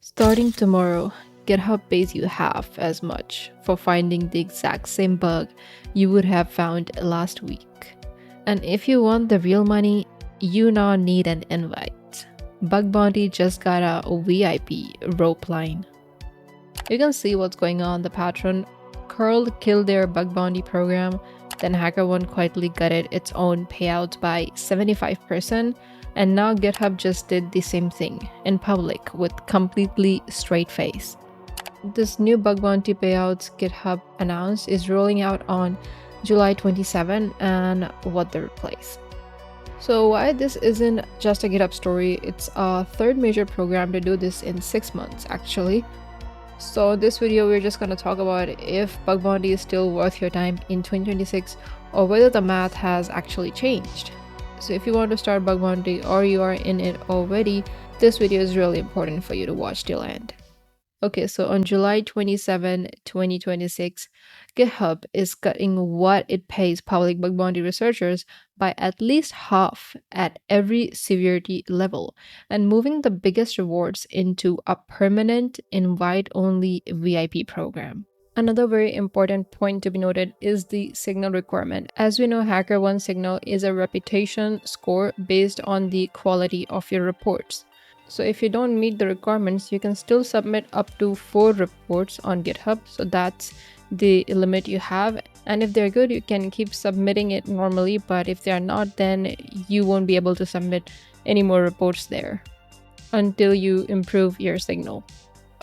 Starting tomorrow, GitHub pays you half as much for finding the exact same bug you would have found last week. And if you want the real money, you now need an invite. Bug Bounty just got a VIP rope line. You can see what's going on. The patron Curl killed their Bug Bounty program, then HackerOne quietly gutted its own payouts by 75%, and now GitHub just did the same thing in public with completely straight face. This new Bug Bounty payouts GitHub announced is rolling out on July 27 and what they replace. So why this isn't just a GitHub story, it's a third major program to do this in 6 months actually. So in this video we're just going to talk about if Bug Bounty is still worth your time in 2026 or whether the math has actually changed. So if you want to start Bug Bounty or you are in it already, this video is really important for you to watch till end. Okay, so on July 27, 2026, GitHub is cutting what it pays public Bug Bounty researchers by at least half at every severity level and moving the biggest rewards into a permanent invite-only VIP program. Another very important point to be noted is the signal requirement. As we know, HackerOne signal is a reputation score based on the quality of your reports. So if you don't meet the requirements, you can still submit up to 4 reports on GitHub. So that's the limit you have. And if they're good, you can keep submitting it normally. But if they're not, then you won't be able to submit any more reports there until you improve your signal.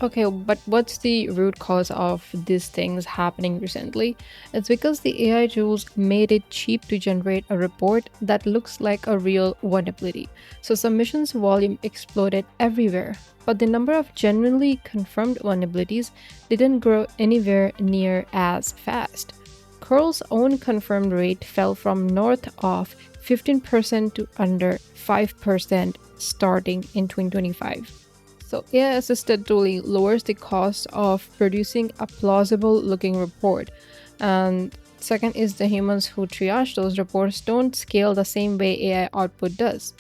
Okay, but what's the root cause of these things happening recently? It's because the AI tools made it cheap to generate a report that looks like a real vulnerability. So submissions volume exploded everywhere, but the number of genuinely confirmed vulnerabilities didn't grow anywhere near as fast. Curl's own confirmed rate fell from north of 15% to under 5% starting in 2025. So AI-assisted tooling lowers the cost of producing a plausible looking report. And second is the humans who triage those reports don't scale the same way AI output does.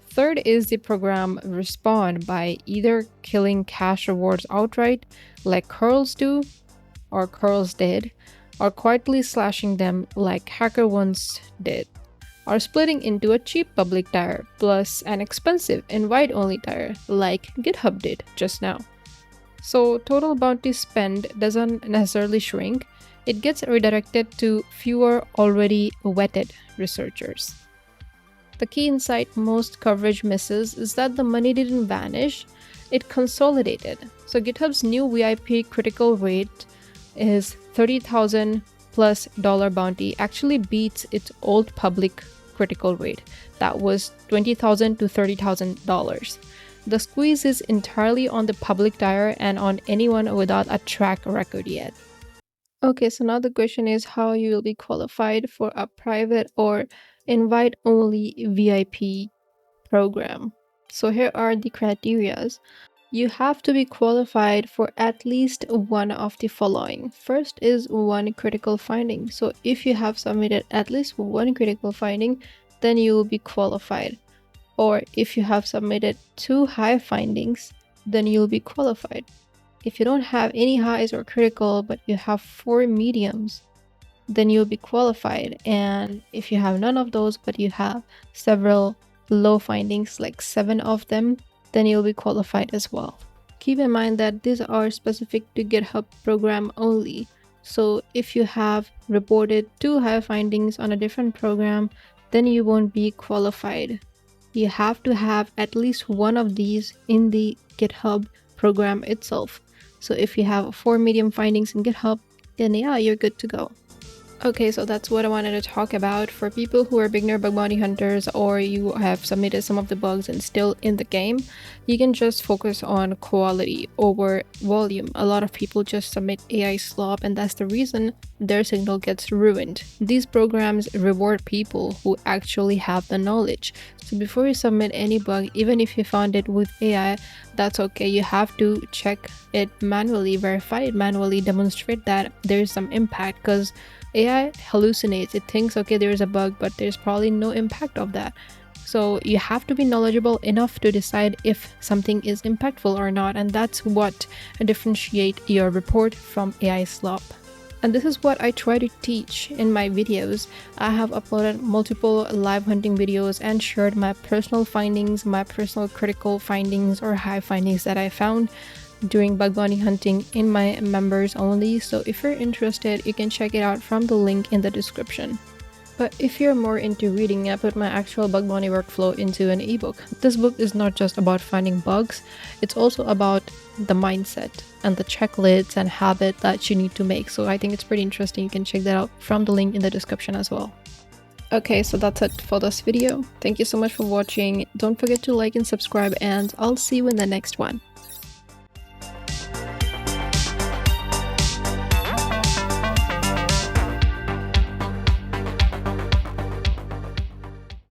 Third is the program respond by either killing cash rewards outright, like curls do, or curls did, or quietly slashing them like HackerOne did, or splitting into a cheap public tier plus an expensive invite-only tier like GitHub did just now. So total bounty spend doesn't necessarily shrink, it gets redirected to fewer already vetted researchers. The key insight most coverage misses is that the money didn't vanish, it consolidated. So GitHub's new VIP critical rate is $30,000 plus bounty actually beats its old public critical rate that was $20,000 to $30,000. The squeeze is entirely on the public tier and on anyone without a track record yet. Okay, so now the question is how you will be qualified for a private or invite-only VIP program. So here are the criterias. You have to be qualified for at least one of the following. First is one critical finding. So if you have submitted at least one critical finding, then you will be qualified. Or if you have submitted 2 high findings, then you'll be qualified. If you don't have any highs or critical, but you have 4 mediums, then you'll be qualified. And if you have none of those, but you have several low findings, like 7 of them, then you'll be qualified as well. Keep in mind that these are specific to GitHub program only. So if you have reported 2 high findings on a different program, then you won't be qualified. You have to have at least one of these in the GitHub program itself. So if you have 4 medium findings in GitHub, then yeah, you're good to go. Okay, so that's what I wanted to talk about. For people who are beginner bug bounty hunters or you have submitted some of the bugs and still in the game, you can just focus on quality over volume. A lot of people just submit AI slop and that's the reason their signal gets ruined. These programs reward people who actually have the knowledge. So before you submit any bug, even if you found it with AI, that's okay. You have to check it manually, verify it manually, demonstrate that there's some impact because AI hallucinates. It thinks, okay, there's a bug, but there's probably no impact of that. So you have to be knowledgeable enough to decide if something is impactful or not, and that's what differentiate your report from AI slop. And this is what I try to teach in my videos. I have uploaded multiple live hunting videos and shared my personal findings, my personal critical findings or high findings that I found during bug bounty hunting in my members only. So if you're interested, you can check it out from the link in the description. But if you're more into reading, I put my actual bug bounty workflow into an ebook. This book is not just about finding bugs, it's also about the mindset and the checklists and habit that you need to make. So I think it's pretty interesting. You can check that out from the link in the description as well. Okay, so that's it for this video. Thank you so much for watching. Don't forget to like and subscribe, and I'll see you in the next one.